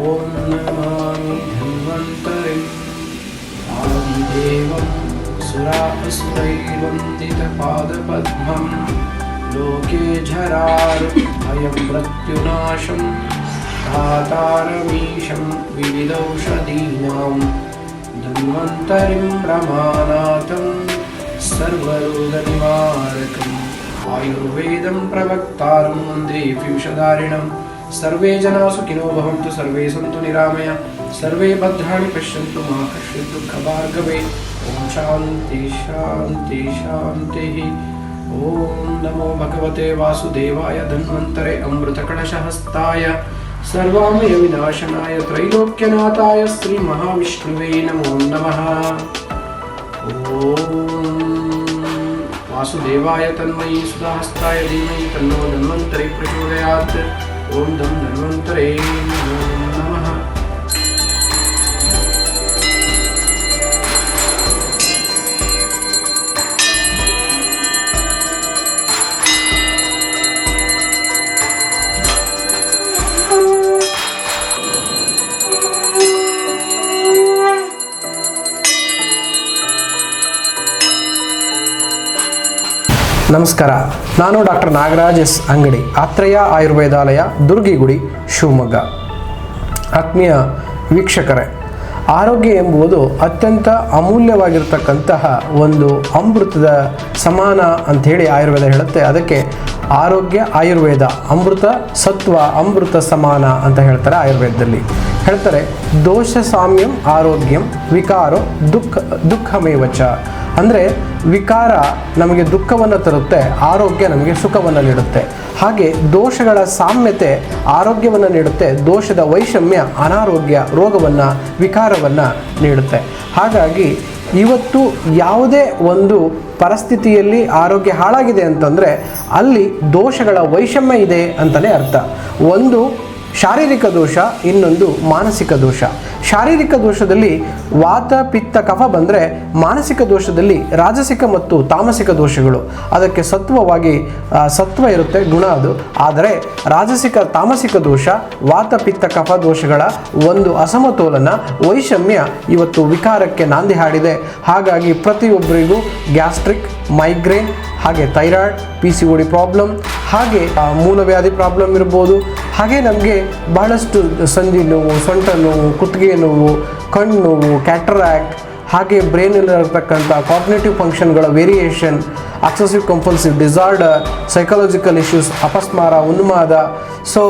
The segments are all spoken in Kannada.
ಓಂ ನಮಾಮಿ ಧನ್ವಂತರಿಂ ಆದಿದೇವಂ ಸುರಾಸುರೈರ್ವಂದಿತಪಾದಪದ್ಮಂ ಲೋಕೆ ಝರಾರ್ಭಯಂ ಮೃತ್ಯುನಾಶಂ ಧಾತಾರಮೀಶಂ ವಿವಿಧೌಷಧೀನಾಂ ಧನ್ವಂತರಿಂ ಪ್ರಮಾನಾತಂ ಸರ್ವರೋಗನಿವಾರಕಂ ಆಯುರ್ವೇದಂ ಪ್ರವಕ್ತಾರಂ ವಂದೇ ವಿಂಶಧಾರಿಣಂ ಸರ್ವೇ ಜನಾ ಸುಖಿನೋ ಭವಂತು ಸರ್ವೇ ಸಂತು ನಿರಾಮಯ ಸರ್ವೇ ಭದ್ರಾಣಿ ಪಶ್ಯಂತು ಮಾ ಕಶ್ಚಿತ್ ದುಃಖಭಾರ್ಗವೇ ಓಂ ಶಾಂತಿ ಶಾಂತಿ ಶಾಂತಿ ಓಂ ನಮೋ ಭಗವತೆ ವಾಸುದೇವಾಯ ಧನ್ವಂತರೆ ಅಮೃತಕಳಶಹಸ್ತಾಯ ಸರ್ವಾಮಯ ವಿನಾಶನಾಯ ತ್ರೈಲೋಕ್ಯನಾಥಾಯ ಶ್ರೀ ಮಹಾವಿಷ್ಣುವೇ ನಮೋ ನಮಃ. ಓಂ ವಾಸುದೇವಾಯ ತನ್ಮಯಿ ಸುಧಾಹಸ್ತಾಯ ಧೀಮಹಿ ತನ್ನೋ ಧನ್ವಂತರಿ ಪ್ರಚೋದಯಾತ್. ಓಂ ಧಂ ಧನ್ವಂತರೇ ನಮೋ ನಮಃ. ನಮಸ್ಕಾರ, ನಾನು ಡಾಕ್ಟರ್ ನಾಗರಾಜ್ ಎಸ್ ಅಂಗಡಿ, ಆತ್ರೇಯ ಆಯುರ್ವೇದಾಲಯ, ದುರ್ಗಿಗುಡಿ, ಶಿವಮೊಗ್ಗ. ಆತ್ಮೀಯ ವೀಕ್ಷಕರೇ, ಆರೋಗ್ಯ ಎಂಬುದು ಅತ್ಯಂತ ಅಮೂಲ್ಯವಾಗಿರ್ತಕ್ಕಂತಹ ಒಂದು ಅಮೃತದ ಸಮಾನ ಅಂಥೇಳಿ ಆಯುರ್ವೇದ ಹೇಳುತ್ತೆ. ಅದಕ್ಕೆ ಆರೋಗ್ಯ ಆಯುರ್ವೇದ, ಅಮೃತ ಸತ್ವ ಅಮೃತ ಸಮಾನ ಅಂತ ಹೇಳ್ತಾರೆ. ಆಯುರ್ವೇದದಲ್ಲಿ ಹೇಳ್ತಾರೆ, ದೋಷ ಸಾಮ್ಯಂ ಆರೋಗ್ಯಂ ವಿಕಾರೋ ದುಃಖಮೇವಚ. ಅಂದರೆ ವಿಕಾರ ನಮಗೆ ದುಃಖವನ್ನು ತರುತ್ತೆ, ಆರೋಗ್ಯ ನಮಗೆ ಸುಖವನ್ನು ನೀಡುತ್ತೆ. ಹಾಗೆ ದೋಷಗಳ ಸಾಮ್ಯತೆ ಆರೋಗ್ಯವನ್ನು ನೀಡುತ್ತೆ, ದೋಷದ ವೈಷಮ್ಯ ಅನಾರೋಗ್ಯ ರೋಗವನ್ನು ವಿಕಾರವನ್ನು ನೀಡುತ್ತೆ. ಹಾಗಾಗಿ ಇವತ್ತು ಯಾವುದೇ ಒಂದು ಪರಿಸ್ಥಿತಿಯಲ್ಲಿ ಆರೋಗ್ಯ ಹಾಳಾಗಿದೆ ಅಂತಂದರೆ ಅಲ್ಲಿ ದೋಷಗಳ ವೈಷಮ್ಯ ಇದೆ ಅಂತಲೇ ಅರ್ಥ. ಒಂದು ಶಾರೀರಿಕ ದೋಷ, ಇನ್ನೊಂದು ಮಾನಸಿಕ ದೋಷ. ಶಾರೀರಿಕ ದೋಷದಲ್ಲಿ ವಾತ ಪಿತ್ತ ಕಫ ಬಂದರೆ, ಮಾನಸಿಕ ದೋಷದಲ್ಲಿ ರಾಜಸಿಕ ಮತ್ತು ತಾಮಸಿಕ ದೋಷಗಳು. ಅದಕ್ಕೆ ಸತ್ವವಾಗಿ ಸತ್ವ ಇರುತ್ತೆ, ಗುಣ ಅದು. ಆದರೆ ರಾಜಸಿಕ ತಾಮಸಿಕ ದೋಷ, ವಾತ ಪಿತ್ತ ಕಫ ದೋಷಗಳ ಒಂದು ಅಸಮತೋಲನ ವೈಷಮ್ಯ ಇವತ್ತು ವಿಕಾರಕ್ಕೆ ನಾಂದಿ ಹಾಡಿದೆ. ಹಾಗಾಗಿ ಪ್ರತಿಯೊಬ್ಬರಿಗೂ ಗ್ಯಾಸ್ಟ್ರಿಕ್, ಮೈಗ್ರೇನ್, ಹಾಗೆ ಥೈರಾಯ್ಡ್, PCOD ಪ್ರಾಬ್ಲಮ್, ಹಾಗೆ ಮೂಲವ್ಯಾಧಿ ಪ್ರಾಬ್ಲಮ್ ಇರ್ಬೋದು. ಹಾಗೆ ನಮಗೆ ಬಹಳಷ್ಟು ಸಂಧಿ ನೋವು, ಸೊಂಟ ನೋವು, ಕುತ್ತಿಗೆ ನೋವು, ಕಣ್ಣು ನೋವು, ಕ್ಯಾಟ್ರಾಕ್ಟ್, ಹಾಗೆ ಬ್ರೈನಲ್ಲಿರತಕ್ಕಂಥ ಕಾಗ್ನೇಟಿವ್ ಫಂಕ್ಷನ್ಗಳ variation, obsessive compulsive disorder, psychological issues, ಅಪಸ್ಮಾರ, ಉನ್ಮಾದ. ಸೊ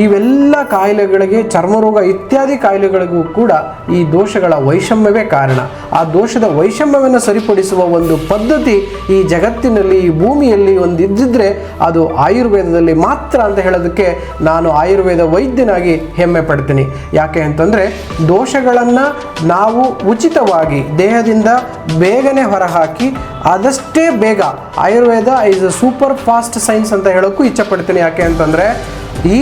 ಇವೆಲ್ಲ ಕಾಯಿಲೆಗಳಿಗೆ, ಚರ್ಮರೋಗ ಇತ್ಯಾದಿ ಕಾಯಿಲೆಗಳಿಗೂ ಕೂಡ ಈ ದೋಷಗಳ ವೈಷಮ್ಯವೇ ಕಾರಣ. ಆ ದೋಷದ ವೈಷಮ್ಯವನ್ನು ಸರಿಪಡಿಸುವ ಒಂದು ಪದ್ಧತಿ ಈ ಜಗತ್ತಿನಲ್ಲಿ, ಈ ಭೂಮಿಯಲ್ಲಿ ಒಂದು ಇದ್ದಿದ್ರೆ ಅದು ಆಯುರ್ವೇದದಲ್ಲಿ ಮಾತ್ರ ಅಂತ ಹೇಳೋದಕ್ಕೆ ನಾನು ಆಯುರ್ವೇದ ವೈದ್ಯನಾಗಿ ಹೆಮ್ಮೆ ಪಡ್ತೀನಿ. ಯಾಕೆ ಅಂತಂದರೆ ದೋಷಗಳನ್ನು ನಾವು ಉಚಿತವಾಗಿ ದೇಹದಿಂದ ಬೇಗನೆ ಹೊರಹಾಕಿ ಆದಷ್ಟೇ ಬೇಗ, Ayurveda is a super fast science ಅಂತ ಹೇಳೋಕ್ಕೂ ಇಚ್ಛಪಡ್ತೀನಿ. ಯಾಕೆ ಅಂತಂದರೆ ಈ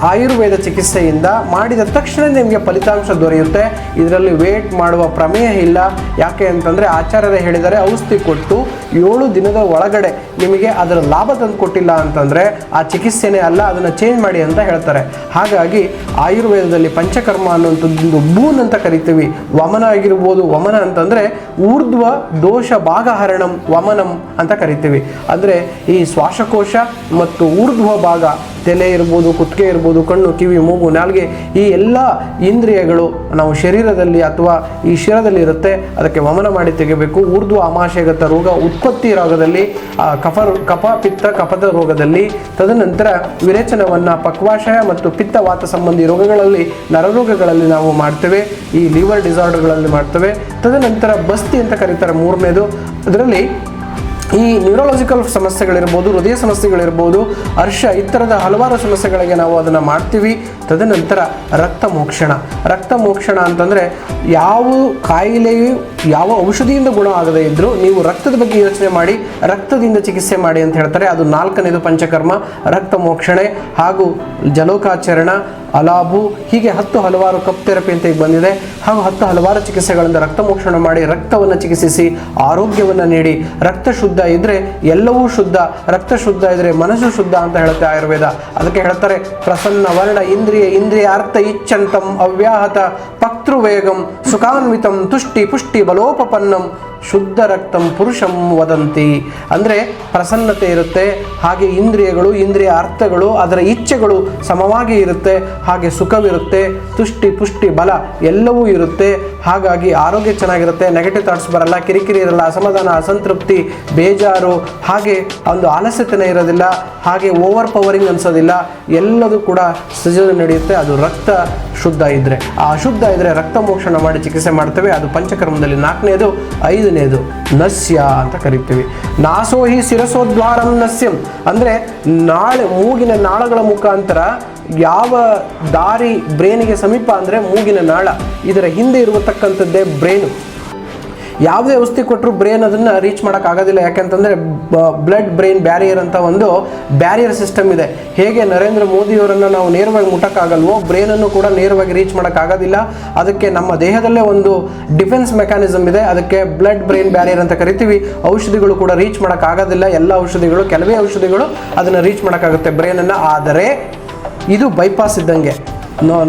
ಆಯುರ್ವೇದ ಚಿಕಿತ್ಸೆಯಿಂದ ಮಾಡಿದ ತಕ್ಷಣ ನಿಮಗೆ ಫಲಿತಾಂಶ ದೊರೆಯುತ್ತೆ. ಇದರಲ್ಲಿ ವೇಟ್ ಮಾಡುವ ಪ್ರಮೇಯ ಇಲ್ಲ. ಯಾಕೆ ಅಂತಂದರೆ ಆಚಾರ್ಯರೇ ಹೇಳಿದರೆ, ಔಷಧಿ ಕೊಟ್ಟು 7 ದಿನದ ಒಳಗಡೆ ನಿಮಗೆ ಅದರ ಲಾಭ ತಂದು ಕೊಟ್ಟಿಲ್ಲ ಅಂತಂದರೆ ಆ ಚಿಕಿತ್ಸೆನೇ ಅಲ್ಲ, ಅದನ್ನು ಚೇಂಜ್ ಮಾಡಿ ಅಂತ ಹೇಳ್ತಾರೆ. ಹಾಗಾಗಿ ಆಯುರ್ವೇದದಲ್ಲಿ ಪಂಚಕರ್ಮ ಅನ್ನುವಂಥದ್ದು ಬೂನ್ ಅಂತ ಕರಿತೀವಿ. ವಮನ ಆಗಿರ್ಬೋದು. ವಮನ ಅಂತಂದರೆ ಊರ್ಧ್ವ ದೋಷ ಭಾಗಹರಣಂ ವಮನಂ ಅಂತ ಕರಿತೀವಿ. ಅಂದರೆ ಈ ಶ್ವಾಸಕೋಶ ಮತ್ತು ಊರ್ಧ್ವ ಭಾಗ, ತಲೆ ಇರ್ಬೋದು, ಕುತ್ತಿಗೆ ಇರ್ಬೋದು, ಕಣ್ಣು, ಕಿವಿ, ಮೂಗು, ನಾಲಿಗೆ, ಈ ಎಲ್ಲ ಇಂದ್ರಿಯಗಳು ನಾವು ಶರೀರದಲ್ಲಿ ಅಥವಾ ಈ ಶಿರದಲ್ಲಿ ಇರುತ್ತೆ. ಅದಕ್ಕೆ ವಮನ ಮಾಡಿ ತೆಗೆಯಬೇಕು. ಊರ್ಧ್ವ ಆಮಾಶಯಗತ ರೋಗ, ಉತ್ಪತ್ತಿ ರೋಗದಲ್ಲಿ, ಕಫ ಪಿತ್ತ ಕಫದ ರೋಗದಲ್ಲಿ, ತದನಂತರ ವಿರೇಚನವನ್ನು ಪಕ್ವಾಶಯ ಮತ್ತು ಪಿತ್ತವಾತ ಸಂಬಂಧಿ ರೋಗಗಳಲ್ಲಿ, ನರರೋಗಗಳಲ್ಲಿ ನಾವು ಮಾಡ್ತೇವೆ. ಈ ಲಿವರ್ ಡಿಸಾರ್ಡರ್ಗಳಲ್ಲಿ ಮಾಡ್ತೇವೆ. ತದನಂತರ ಬಸ್ತಿ ಅಂತ ಕರೀತಾರೆ 3ನೇದು. ಅದರಲ್ಲಿ ಈ ನ್ಯೂರಾಲಜಿಕಲ್ ಸಮಸ್ಯೆಗಳಿರ್ಬೋದು, ಹೃದಯ ಸಮಸ್ಯೆಗಳಿರ್ಬೋದು, ಅರ್ಶ, ಈ ಥರದ ಹಲವಾರು ಸಮಸ್ಯೆಗಳಿಗೆ ನಾವು ಅದನ್ನು ಮಾಡ್ತೀವಿ. ತದನಂತರ ರಕ್ತ ಮೋಕ್ಷಣ. ರಕ್ತ ಮೋಕ್ಷಣ ಅಂತಂದರೆ ಯಾವ ಕಾಯಿಲೆಯು ಯಾವ ಔಷಧಿಯಿಂದ ಗುಣ ಆಗದೇ ಇದ್ದರೂ ನೀವು ರಕ್ತದ ಬಗ್ಗೆ ಯೋಚನೆ ಮಾಡಿ, ರಕ್ತದಿಂದ ಚಿಕಿತ್ಸೆ ಮಾಡಿ ಅಂತ ಹೇಳ್ತಾರೆ. ಅದು 4ನೇದು ಪಂಚಕರ್ಮ, ರಕ್ತ ಮೋಕ್ಷಣೆ ಹಾಗೂ ಜಲೋಕಾಚರಣ, ಅಲಾಬು, ಹೀಗೆ 10 ಹಲವಾರು ಕಪ್ ಥೆರಪಿ ಅಂತ ಈಗ ಬಂದಿದೆ. ಹಾಗೂ 10 ಹಲವಾರು ಚಿಕಿತ್ಸೆಗಳಿಂದ ರಕ್ತ ಮೋಕ್ಷಣ ಮಾಡಿ ರಕ್ತವನ್ನು ಚಿಕಿತ್ಸಿಸಿ ಆರೋಗ್ಯವನ್ನು ನೀಡಿ, ರಕ್ತ ಶುದ್ಧ ಇದ್ರೆ ಎಲ್ಲವೂ ಶುದ್ಧ, ರಕ್ತ ಶುದ್ಧ ಇದ್ರೆ ಮನಸ್ಸು ಶುದ್ಧ ಅಂತ ಹೇಳುತ್ತೆ ಆಯುರ್ವೇದ. ಅದಕ್ಕೆ ಹೇಳ್ತಾರೆ ಪ್ರಸನ್ನ ವರ್ಣ ಇಂದ್ರಿಯ ಅರ್ಥ ಇಚ್ಛಂತಂ ಅವ್ಯಾಹತ ಪಕ್ತೃವೇಗಂ ಸುಖಾನ್ವಿತಂ ತುಷ್ಟಿ ಪುಷ್ಟಿ ಬಲೋಪಪನ್ನಂ ಶುದ್ಧ ರಕ್ತಂ ಪುರುಷಂ ವದಂತಿ. ಅಂದರೆ ಪ್ರಸನ್ನತೆ ಇರುತ್ತೆ, ಹಾಗೆ ಇಂದ್ರಿಯ ಅರ್ಥಗಳು ಅದರ ಇಚ್ಛೆಗಳು ಸಮವಾಗಿ ಇರುತ್ತೆ, ಹಾಗೆ ಸುಖವಿರುತ್ತೆ, ತುಷ್ಟಿ ಪುಷ್ಟಿ ಬಲ ಎಲ್ಲವೂ ಇರುತ್ತೆ. ಹಾಗಾಗಿ ಆರೋಗ್ಯ ಚೆನ್ನಾಗಿರುತ್ತೆ, ನೆಗೆಟಿವ್ ಥಾಟ್ಸ್ ಬರಲ್ಲ, ಕಿರಿಕಿರಿ ಇರಲ್ಲ, ಅಸಮಾಧಾನ, ಅಸಂತೃಪ್ತಿ, ಬೇಜಾರು, ಹಾಗೆ ಒಂದು ಆಲಸ್ಯತೆನೇ ಇರೋದಿಲ್ಲ, ಹಾಗೆ ಓವರ್ ಪವರಿಂಗ್ ಅನ್ಸೋದಿಲ್ಲ, ಎಲ್ಲದೂ ಕೂಡ ಸಜೀವ ನಡೆಯುತ್ತೆ. ಅದು ರಕ್ತ ಶುದ್ಧ ಇದ್ದರೆ. ಆ ಅಶುದ್ಧ ಇದ್ದರೆ ರಕ್ತ ಮೋಕ್ಷಣ ಮಾಡಿ ಚಿಕಿತ್ಸೆ ಮಾಡ್ತೇವೆ. ಅದು ಪಂಚಕರ್ಮದಲ್ಲಿ 4ನೇದು. 5ನೇದು ನಸ್ಯ ಅಂತ ಕರಿತೀವಿ. ನಾಸೋಹಿ ಶಿರಸೋದ್ವಾರಂ ನಸ್ಯಂ ಅಂದರೆ ಮೂಗಿನ ನಾಳಗಳ ಮುಖಾಂತರ ಯಾವ ದಾರಿ ಬ್ರೇನಿಗೆ ಸಮೀಪ ಅಂದರೆ ಮೂಗಿನ ನಾಳ, ಇದರ ಹಿಂದೆ ಇರತಕ್ಕಂಥದ್ದೇ ಬ್ರೇನು. ಯಾವುದೇ ಔಷಧಿ ಕೊಟ್ಟರು ಬ್ರೇನ್ ಅದನ್ನು ರೀಚ್ ಮಾಡೋಕ್ಕಾಗೋದಿಲ್ಲ. ಯಾಕೆಂತಂದರೆ ಬ್ಲಡ್ ಬ್ರೈನ್ ಬ್ಯಾರಿಯರ್ ಅಂತ ಒಂದು ಬ್ಯಾರಿಯರ್ ಸಿಸ್ಟಮ್ ಇದೆ. ಹೇಗೆ ನರೇಂದ್ರ ಮೋದಿಯವರನ್ನು ನಾವು ನೇರವಾಗಿ ಮುಟ್ಟಕ್ಕಾಗಲ್ವೋ, ಬ್ರೈನನ್ನು ಕೂಡ ನೇರವಾಗಿ ರೀಚ್ ಮಾಡೋಕ್ಕಾಗೋದಿಲ್ಲ. ಅದಕ್ಕೆ ನಮ್ಮ ದೇಹದಲ್ಲೇ ಒಂದು ಡಿಫೆನ್ಸ್ ಮೆಕ್ಯಾನಿಸಮ್ ಇದೆ, ಅದಕ್ಕೆ ಬ್ಲಡ್ ಬ್ರೈನ್ ಬ್ಯಾರಿಯರ್ ಅಂತ ಕರಿತೀವಿ. ಔಷಧಿಗಳು ಕೂಡ ರೀಚ್ ಮಾಡೋಕ್ಕಾಗೋದಿಲ್ಲ. ಎಲ್ಲ ಔಷಧಿಗಳು, ಕೆಲವೇ ಔಷಧಿಗಳು ಅದನ್ನು ರೀಚ್ ಮಾಡೋಕ್ಕಾಗುತ್ತೆ ಬ್ರೈನನ್ನು. ಆದರೆ ಇದು ಬೈಪಾಸ್ ಇದ್ದಂಗೆ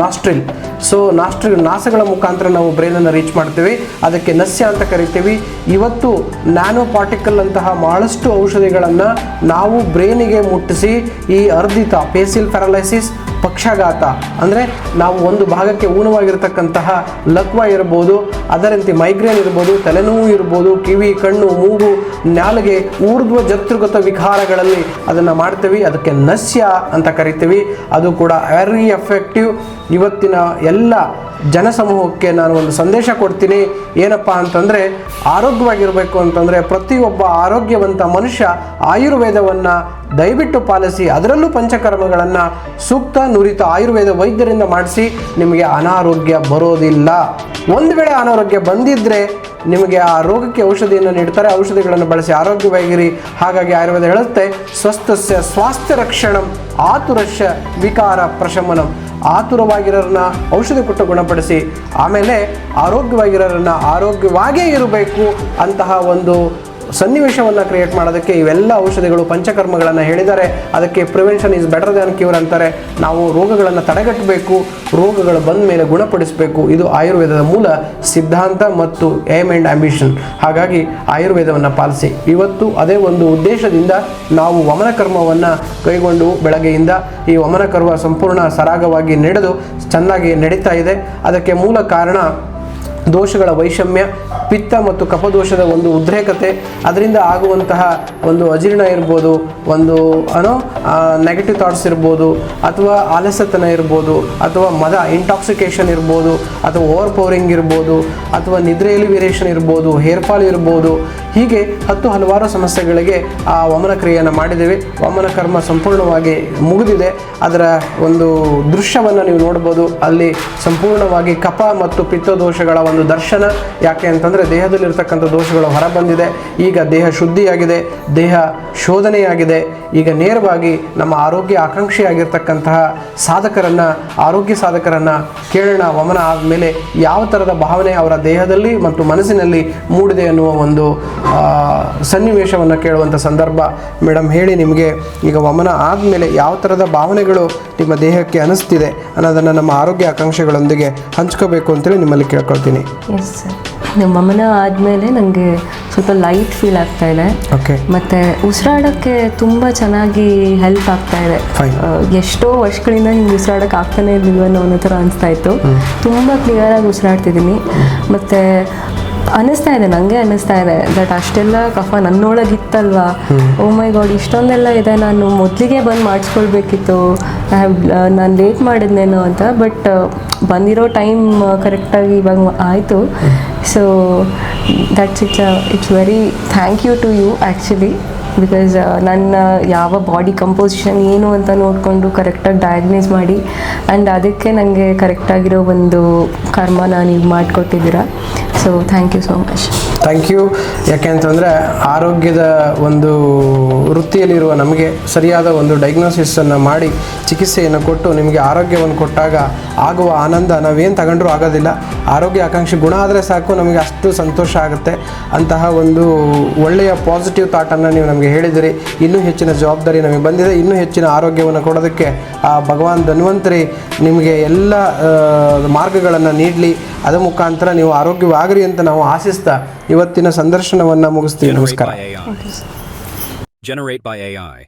ನಾಸ್ಟ್ರಿಲ್. ಸೊ ನಾಸಗಳ ಮುಖಾಂತರ ನಾವು ಬ್ರೈನನ್ನು ರೀಚ್ ಮಾಡ್ತೀವಿ. ಅದಕ್ಕೆ ನಸ್ಯ ಅಂತ ಕರಿತೀವಿ. ಇವತ್ತು ನ್ಯಾನೋ ಪಾರ್ಟಿಕಲ್ ಅಂತಹ ಬಹಳಷ್ಟು ಔಷಧಿಗಳನ್ನು ನಾವು ಬ್ರೈನಿಗೆ ಮುಟ್ಟಿಸಿ ಈ ಅರ್ಧಿತ ಪೇಸಿಲ್ ಪ್ಯಾರಲೈಸಿಸ್, ಪಕ್ಷಾಘಾತ ಅಂದರೆ ನಾವು ಒಂದು ಭಾಗಕ್ಕೆ ಊನವಾಗಿರ್ತಕ್ಕಂತಹ ಲಕ್ವ ಇರ್ಬೋದು, ಅದರಂತೆ ಮೈಗ್ರೇನ್ ಇರ್ಬೋದು, ತಲೆನೋವು ಇರ್ಬೋದು, ಕಿವಿ, ಕಣ್ಣು, ಮೂಗು, ನಾಲಿಗೆ, ಊರ್ಧ್ವ ಜತೃಗತ ವಿಕಾರಗಳಲ್ಲಿ ಅದನ್ನು ಮಾಡ್ತೀವಿ. ಅದಕ್ಕೆ ನಸ್ಯ ಅಂತ ಕರಿತೀವಿ. ಅದು ಕೂಡ ವೆರಿ ಎಫೆಕ್ಟಿವ್. ಇವತ್ತಿನ ಎಲ್ಲ ಜನಸಮೂಹಕ್ಕೆ ನಾನು ಒಂದು ಸಂದೇಶ ಕೊಡ್ತೀನಿ. ಏನಪ್ಪ ಅಂತಂದರೆ, ಆರೋಗ್ಯವಾಗಿರಬೇಕು ಅಂತಂದರೆ ಪ್ರತಿಯೊಬ್ಬ ಆರೋಗ್ಯವಂತ ಮನುಷ್ಯ ಆಯುರ್ವೇದವನ್ನು ದಯವಿಟ್ಟು ಪಾಲಿಸಿ. ಅದರಲ್ಲೂ ಪಂಚಕರ್ಮಗಳನ್ನು ಸೂಕ್ತ ನುರಿತ ಆಯುರ್ವೇದ ವೈದ್ಯರಿಂದ ಮಾಡಿಸಿ. ನಿಮಗೆ ಅನಾರೋಗ್ಯ ಬರೋದಿಲ್ಲ. ಒಂದು ವೇಳೆ ಅನಾರೋಗ್ಯ ಬಂದಿದ್ದರೆ ನಿಮಗೆ ಆ ರೋಗಕ್ಕೆ ಔಷಧಿಯನ್ನು ನೀಡ್ತಾರೆ. ಔಷಧಿಗಳನ್ನು ಬಳಸಿ ಆರೋಗ್ಯವಾಗಿರಿ. ಹಾಗಾಗಿ ಆಯುರ್ವೇದ ಹೇಳುತ್ತೆ, ಸ್ವಸ್ಥಸ್ಯ ಸ್ವಾಸ್ಥ್ಯ ರಕ್ಷಣಂ ಆತುರಸ್ಯ ವಿಕಾರ ಪ್ರಶಮನಂ. ಆತುರವಾಗಿರೋರನ್ನ ಔಷಧಿ ಕೊಟ್ಟು ಗುಣಪಡಿಸಿ, ಆಮೇಲೆ ಆರೋಗ್ಯವಾಗಿರೋರನ್ನ ಆರೋಗ್ಯವಾಗೇ ಇರಬೇಕು ಅಂತಹ ಒಂದು ಸನ್ನಿವೇಶವನ್ನು ಕ್ರಿಯೇಟ್ ಮಾಡೋದಕ್ಕೆ ಇವೆಲ್ಲ ಔಷಧಿಗಳು, ಪಂಚಕರ್ಮಗಳನ್ನು ಹೇಳಿದ್ದಾರೆ. ಅದಕ್ಕೆ prevention is better than cure ಅಂತಾರೆ. ನಾವು ರೋಗಗಳನ್ನು ತಡೆಗಟ್ಟಬೇಕು, ರೋಗಗಳು ಬಂದ ಮೇಲೆ ಗುಣಪಡಿಸಬೇಕು. ಇದು ಆಯುರ್ವೇದದ ಮೂಲ ಸಿದ್ಧಾಂತ ಮತ್ತು ಏಮ್ ಆ್ಯಂಡ್ ಆಂಬಿಷನ್. ಹಾಗಾಗಿ ಆಯುರ್ವೇದವನ್ನು ಪಾಲಿಸಿ. ಇವತ್ತು ಅದೇ ಒಂದು ಉದ್ದೇಶದಿಂದ ನಾವು ವಮನ ಕರ್ಮವನ್ನು ಕೈಗೊಂಡು ಬೆಳಗ್ಗೆಯಿಂದ ಈ ವಮನ ಕರ್ಮ ಸಂಪೂರ್ಣ ಸರಾಗವಾಗಿ ನಡೆದು ಚೆನ್ನಾಗಿ ನಡೀತಾ ಇದೆ. ಅದಕ್ಕೆ ಮೂಲ ಕಾರಣ ದೋಷಗಳ ವೈಷಮ್ಯ, ಪಿತ್ತ ಮತ್ತು ಕಫದೋಷದ ಒಂದು ಉದ್ರೇಕತೆ, ಅದರಿಂದ ಆಗುವಂತಹ ಒಂದು ಅಜೀರ್ಣ ಇರ್ಬೋದು, ಒಂದು ನೆಗೆಟಿವ್ ಥಾಟ್ಸ್ ಇರ್ಬೋದು, ಅಥವಾ ಆಲಸ್ಯತನ ಇರ್ಬೋದು, ಅಥವಾ ಮದ ಇಂಟಾಕ್ಸಿಕೇಷನ್ ಇರ್ಬೋದು, ಅಥವಾ ಓವರ್ ಪವರಿಂಗ್ ಇರ್ಬೋದು, ಅಥವಾ ನಿದ್ರೆಯಲ್ಲಿ ವೇರಿಯೇಷನ್ ಇರ್ಬೋದು, ಹೇರ್ ಫಾಲ್ ಇರ್ಬೋದು. ಹೀಗೆ ಹಲವಾರು ಸಮಸ್ಯೆಗಳಿಗೆ ಆ ವಮನ ಕ್ರಿಯೆಯನ್ನು ಮಾಡಿದ್ದೇವೆ. ವಮನ ಕರ್ಮ ಸಂಪೂರ್ಣವಾಗಿ ಮುಗಿದಿದೆ. ಅದರ ಒಂದು ದೃಶ್ಯವನ್ನು ನೀವು ನೋಡ್ಬೋದು. ಅಲ್ಲಿ ಸಂಪೂರ್ಣವಾಗಿ ಕಫ ಮತ್ತು ಪಿತ್ತ ದೋಷಗಳ ಒಂದು ದರ್ಶನ. ಯಾಕೆ ಅಂತಂದರೆ ದೇಹದಲ್ಲಿರ್ತಕ್ಕಂಥ ದೋಷಗಳು ಹೊರಬಂದಿದೆ. ಈಗ ದೇಹ ಶುದ್ಧಿಯಾಗಿದೆ, ದೇಹ ಶೋಧನೆಯಾಗಿದೆ. ಈಗ ನೇರವಾಗಿ ನಮ್ಮ ಆರೋಗ್ಯ ಆಕಾಂಕ್ಷಿಯಾಗಿರ್ತಕ್ಕಂತಹ ಆರೋಗ್ಯ ಸಾಧಕರನ್ನು ಕೇಳೋಣ. ವಮನ ಆದಮೇಲೆ ಯಾವ ಥರದ ಭಾವನೆ ಅವರ ದೇಹದಲ್ಲಿ ಮತ್ತು ಮನಸ್ಸಿನಲ್ಲಿ ಮೂಡಿದೆ ಅನ್ನುವ ಒಂದು ಸನ್ನಿವೇಶವನ್ನು ಕೇಳುವಂಥ ಸಂದರ್ಭ. ಮೇಡಮ್ ಹೇಳಿ, ನಿಮಗೆ ಈಗ ವಮನ ಆದಮೇಲೆ ಯಾವ ಥರದ ಭಾವನೆಗಳು ನಿಮ್ಮ ದೇಹಕ್ಕೆ ಅನಿಸ್ತಿದೆ ಅನ್ನೋದನ್ನು ನಮ್ಮ ಆರೋಗ್ಯ ಆಕಾಂಕ್ಷೆಗಳೊಂದಿಗೆ ಹಂಚ್ಕೋಬೇಕು ಅಂತೇಳಿ ನಿಮ್ಮಲ್ಲಿ ಕೇಳ್ಕೊಳ್ತೀನಿ. ಎಸ್ ಸರ್, ವಮನ ಆದಮೇಲೆ ನನಗೆ ಸ್ವಲ್ಪ ಲೈಟ್ ಫೀಲ್ ಆಗ್ತಾ ಇದೆ. ಓಕೆ. ಮತ್ತು ಉಸಿರಾಡೋಕ್ಕೆ ತುಂಬ ಚೆನ್ನಾಗಿ ಹೆಲ್ಪ್ ಆಗ್ತಾ ಇದೆ. ಎಷ್ಟೋ ವರ್ಷಗಳಿಂದ ಹಿಂಗೆ ಉಸಿರಾಡೋಕ್ಕೆ ಆಗ್ತಾನೆ ಇರಲಿಲ್ಲ ಅನ್ನೋ ಥರ ಅನಿಸ್ತಾ ಇತ್ತು. ತುಂಬ ಕ್ಲಿಯರಾಗಿ ಉಸಿರಾಡ್ತಿದ್ದೀನಿ. ಮತ್ತು ನನಗೆ ಅನ್ನಿಸ್ತಾ ಇದೆ ದಟ್ ಅಷ್ಟೆಲ್ಲ ಕಫ ನನ್ನೊಳಗಿತ್ತಲ್ವಾ, ಓ ಮೈ ಗಾಡ್ ಇಷ್ಟೊಂದೆಲ್ಲ ಇದೆ, ನಾನು ಮೊದಲಿಗೆ ಬಂದು ಮಾಡಿಸ್ಕೊಳ್ಬೇಕಿತ್ತು, ನಾನು ಲೇಟ್ ಮಾಡಿದ್ನೇನೋ ಅಂತ. ಬಟ್ ಬಂದಿರೋ ಟೈಮ್ ಕರೆಕ್ಟಾಗಿ ಇವಾಗ ಆಯಿತು. So that's it's very thank you to you actually. Because ನನ್ನ ಯಾವ ಬಾಡಿ ಕಂಪೋಸಿಷನ್ ಏನು ಅಂತ ನೋಡಿಕೊಂಡು ಕರೆಕ್ಟಾಗಿ ಡಯಾಗ್ನೈಸ್ ಮಾಡಿ ಆ್ಯಂಡ್ ಅದಕ್ಕೆ ನನಗೆ ಕರೆಕ್ಟಾಗಿರೋ ಒಂದು ಕರ್ಮನ ನೀವು ಮಾಡಿಕೊಟ್ಟಿದ್ದೀರಾ. So thank you so much. Thank you. ಯಾಕೆಂತಂದರೆ ಆರೋಗ್ಯದ ಒಂದು ವೃತ್ತಿಯಲ್ಲಿರುವ ನಮಗೆ ಸರಿಯಾದ ಒಂದು ಡಯಾಗ್ನೋಸಿಸನ್ನು ಮಾಡಿ ಚಿಕಿತ್ಸೆಯನ್ನು ಕೊಟ್ಟು ನಿಮಗೆ ಆರೋಗ್ಯವನ್ನು ಕೊಟ್ಟಾಗ ಆಗುವ ಆನಂದ ನಾವೇನು ತಗೊಂಡ್ರೂ ಆಗೋದಿಲ್ಲ. ಆರೋಗ್ಯ ಆಕಾಂಕ್ಷೆ ಗುಣ ಆದರೆ ಸಾಕು, ನಮಗೆ ಅಷ್ಟು ಸಂತೋಷ ಆಗುತ್ತೆ. ಅಂತಹ ಒಂದು ಒಳ್ಳೆಯ ಪಾಸಿಟಿವ್ ಥಾಟನ್ನು ನೀವು ನಮಗೆ ಹೇಳಿದಿರಿ. ಇನ್ನೂ ಹೆಚ್ಚಿನ ಜವಾಬ್ದಾರಿ ನಮಗೆ ಬಂದಿದೆ. ಇನ್ನೂ ಹೆಚ್ಚಿನ ಆರೋಗ್ಯವನ್ನು ಕೊಡೋದಕ್ಕೆ ಆ ಭಗವಾನ್ ಧನ್ವಂತರಿ ನಿಮಗೆ ಎಲ್ಲ ಮಾರ್ಗಗಳನ್ನು ನೀಡಲಿ. ಅದರ ಮುಖಾಂತರ ನೀವು ಆರೋಗ್ಯವಾಗ್ರಿ ಅಂತ ನಾವು ಆಶಿಸ್ತಾ ಇವತ್ತಿನ ಸಂದರ್ಶನವನ್ನು ಮುಗಿಸ್ತೀವಿ. ನಮಸ್ಕಾರ. Generate by AI.